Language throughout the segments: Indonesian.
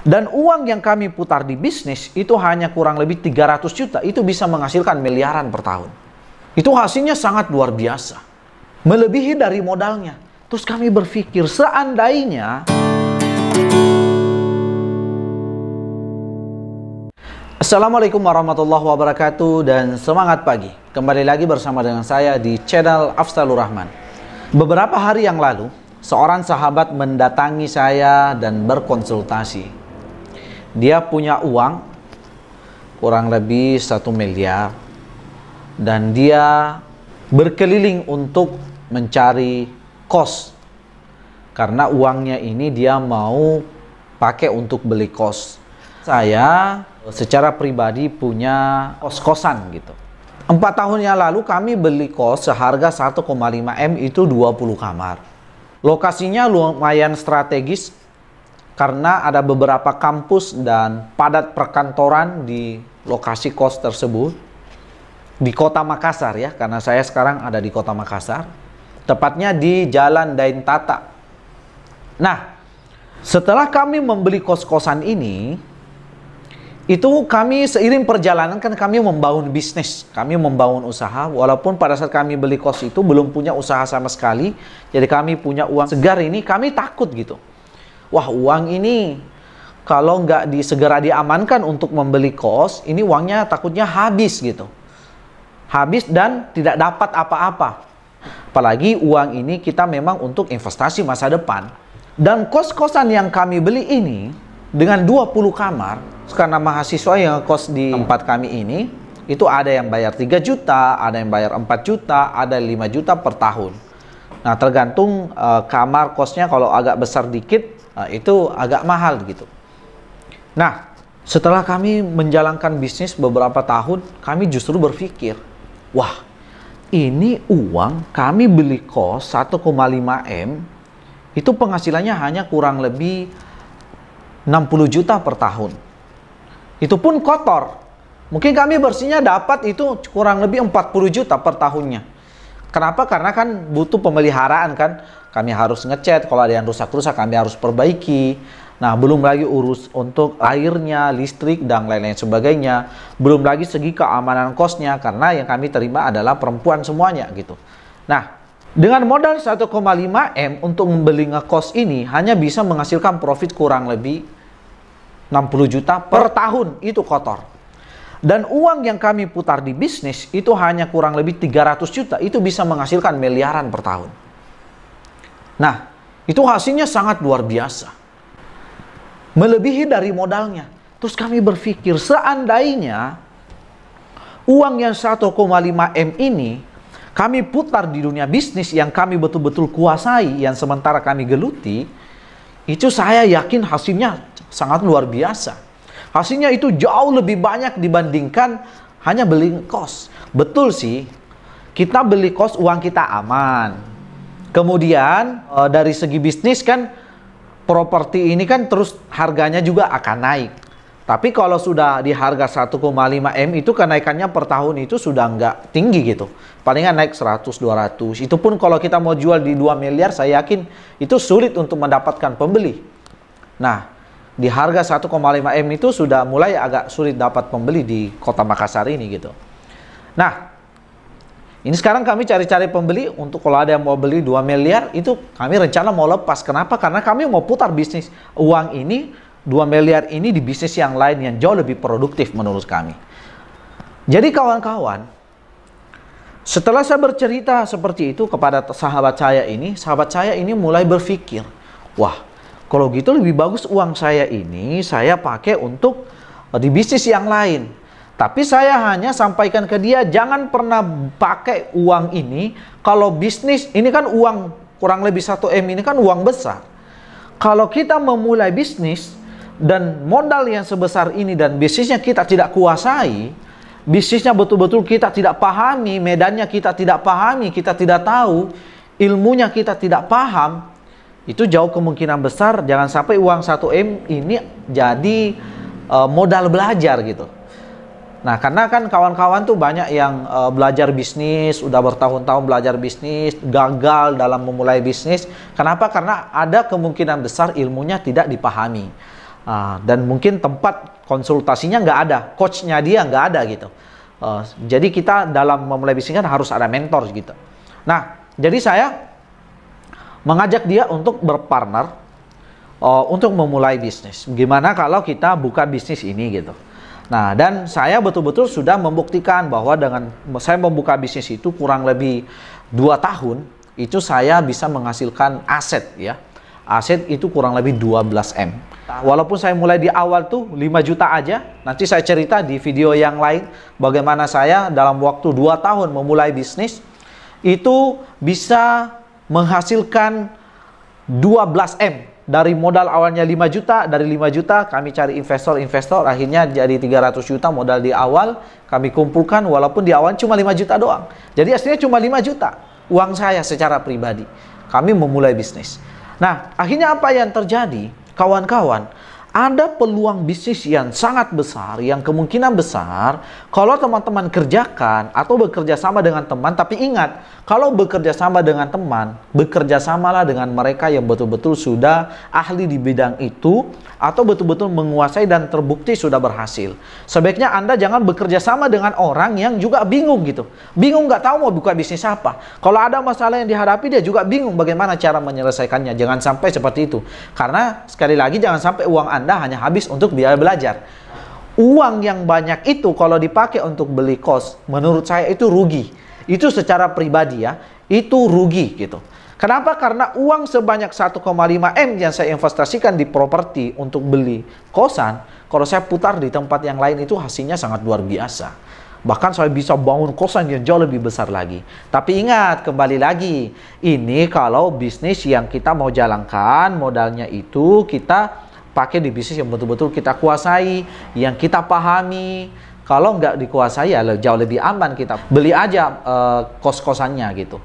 Dan uang yang kami putar di bisnis itu hanya kurang lebih 300 juta. Itu bisa menghasilkan miliaran per tahun. Itu hasilnya sangat luar biasa. Melebihi dari modalnya. Terus kami berpikir, seandainya... Assalamualaikum warahmatullahi wabarakatuh dan semangat pagi. Kembali lagi bersama dengan saya di channel Afzalur Rahman. Beberapa hari yang lalu, seorang sahabat mendatangi saya dan berkonsultasi. Dia punya uang kurang lebih 1 miliar dan dia berkeliling untuk mencari kos. Karena uangnya ini dia mau pakai untuk beli kos. Saya secara pribadi punya kos-kosan gitu. 4 tahun yang lalu kami beli kos seharga 1,5 M itu 20 kamar. Lokasinya lumayan strategis karena ada beberapa kampus dan padat perkantoran di lokasi kos tersebut. Di kota Makassar ya, karena saya sekarang ada di kota Makassar. Tepatnya di Jalan Dain Tata. Nah, setelah kami membeli kos-kosan ini, itu kami seiring perjalanan kan kami membangun bisnis, kami membangun usaha. Walaupun pada saat kami beli kos itu belum punya usaha sama sekali, jadi kami punya uang segar ini, kami takut gitu. Wah, uang ini kalau nggak segera diamankan untuk membeli kos, ini uangnya takutnya habis gitu. Habis dan tidak dapat apa-apa. Apalagi uang ini kita memang untuk investasi masa depan. Dan kos-kosan yang kami beli ini dengan 20 kamar, karena mahasiswa yang kos di tempat kami ini, itu ada yang bayar 3 juta, ada yang bayar 4 juta, ada 5 juta per tahun. Nah, tergantung kamar kosnya, kalau agak besar dikit, itu agak mahal gitu. Nah, setelah kami menjalankan bisnis beberapa tahun, kami justru berpikir, wah, ini uang kami beli kos 1,5 M, itu penghasilannya hanya kurang lebih 60 juta per tahun. Itu pun kotor. Mungkin kami bersihnya dapat itu kurang lebih 40 juta per tahunnya. Kenapa? Karena kan butuh pemeliharaan kan. Kami harus ngecat, kalau ada yang rusak-rusak kami harus perbaiki. Nah, belum lagi urus untuk airnya, listrik, dan lain-lain sebagainya. Belum lagi segi keamanan kosnya, karena yang kami terima adalah perempuan semuanya gitu. Nah, dengan modal 1,5 M untuk membeli ngekos ini hanya bisa menghasilkan profit kurang lebih 60 juta per tahun, itu kotor. Dan uang yang kami putar di bisnis itu hanya kurang lebih 300 juta, itu bisa menghasilkan miliaran per tahun. Nah, itu hasilnya sangat luar biasa. Melebihi dari modalnya. Terus kami berpikir, seandainya uang yang 1,5 M ini kami putar di dunia bisnis yang kami betul-betul kuasai, yang sementara kami geluti, itu saya yakin hasilnya sangat luar biasa. Hasilnya itu jauh lebih banyak dibandingkan hanya beli kos. Betul sih, kita beli kos uang kita aman. Kemudian dari segi bisnis kan, properti ini kan terus harganya juga akan naik. Tapi kalau sudah di harga 1,5 M itu kenaikannya per tahun itu sudah nggak tinggi gitu. Palingan naik 100-200. Itu pun kalau kita mau jual di 2 miliar, saya yakin itu sulit untuk mendapatkan pembeli. Nah, di harga 1,5 M itu sudah mulai agak sulit dapat pembeli di kota Makassar ini gitu. Nah, ini sekarang kami cari-cari pembeli untuk kalau ada yang mau beli 2 miliar, itu kami rencana mau lepas. Kenapa? Karena kami mau putar bisnis uang ini, 2 miliar ini di bisnis yang lain yang jauh lebih produktif menurut kami. Jadi kawan-kawan, setelah saya bercerita seperti itu kepada sahabat saya ini mulai berpikir, wah, kalau gitu lebih bagus uang saya ini saya pakai untuk di bisnis yang lain. Tapi saya hanya sampaikan ke dia, jangan pernah pakai uang ini kalau bisnis, ini kan uang kurang lebih 1 M ini kan uang besar. Kalau kita memulai bisnis dan modal yang sebesar ini dan bisnisnya kita tidak kuasai, bisnisnya betul-betul kita tidak pahami, medannya kita tidak pahami, kita tidak tahu, ilmunya kita tidak paham, itu jauh kemungkinan besar jangan sampai uang 1 M ini jadi modal belajar gitu. Nah, karena kan kawan-kawan tuh banyak yang belajar bisnis, udah bertahun-tahun belajar bisnis, gagal dalam memulai bisnis. Kenapa? Karena ada kemungkinan besar ilmunya tidak dipahami. Dan mungkin tempat konsultasinya nggak ada, coachnya dia nggak ada gitu. Jadi kita dalam memulai bisnis kan harus ada mentor gitu. Nah, jadi saya mengajak dia untuk berpartner untuk memulai bisnis. Gimana kalau kita buka bisnis ini gitu. Nah, dan saya betul-betul sudah membuktikan bahwa dengan saya membuka bisnis itu kurang lebih 2 tahun, itu saya bisa menghasilkan aset ya. Aset itu kurang lebih 12M. Walaupun saya mulai di awal tuh 5 juta aja, nanti saya cerita di video yang lain bagaimana saya dalam waktu 2 tahun memulai bisnis itu bisa menghasilkan 12M. Dari modal awalnya 5 juta, dari 5 juta kami cari investor, akhirnya jadi 300 juta modal di awal, kami kumpulkan walaupun di awal cuma 5 juta doang. Jadi aslinya cuma 5 juta uang saya secara pribadi. Kami memulai bisnis. Nah, akhirnya apa yang terjadi? Kawan-kawan, ada peluang bisnis yang sangat besar, yang kemungkinan besar kalau teman-teman kerjakan atau bekerja sama dengan teman. Tapi ingat, kalau bekerja sama dengan teman, bekerja samalah dengan mereka yang betul-betul sudah ahli di bidang itu atau betul-betul menguasai dan terbukti sudah berhasil. Sebaiknya Anda jangan bekerja sama dengan orang yang juga bingung gitu. Bingung nggak tahu mau buka bisnis apa. Kalau ada masalah yang dihadapi, dia juga bingung bagaimana cara menyelesaikannya. Jangan sampai seperti itu. Karena sekali lagi jangan sampai uang Anda hanya habis untuk biaya belajar. Uang yang banyak itu kalau dipakai untuk beli kos, menurut saya itu rugi. Itu secara pribadi ya, itu rugi gitu. Kenapa? Karena uang sebanyak 1,5 M yang saya investasikan di properti untuk beli kosan, kalau saya putar di tempat yang lain itu hasilnya sangat luar biasa. Bahkan saya bisa bangun kosan yang jauh lebih besar lagi. Tapi ingat, kembali lagi, ini kalau bisnis yang kita mau jalankan, modalnya itu kita pakai di bisnis yang betul-betul kita kuasai, yang kita pahami. Kalau nggak dikuasai ya jauh lebih aman, kita beli aja kos-kosannya gitu.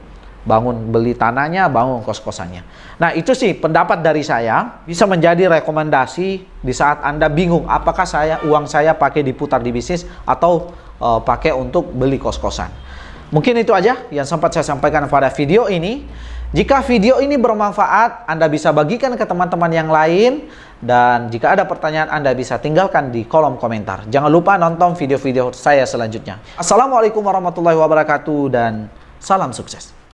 Beli tanahnya, bangun kos-kosannya. Nah, itu sih pendapat dari saya, bisa menjadi rekomendasi di saat Anda bingung apakah uang saya pakai diputar di bisnis atau pakai untuk beli kos-kosan. Mungkin itu aja yang sempat saya sampaikan pada video ini. Jika video ini bermanfaat, Anda bisa bagikan ke teman-teman yang lain. Dan jika ada pertanyaan, Anda bisa tinggalkan di kolom komentar. Jangan lupa nonton video-video saya selanjutnya. Assalamualaikum warahmatullahi wabarakatuh dan salam sukses.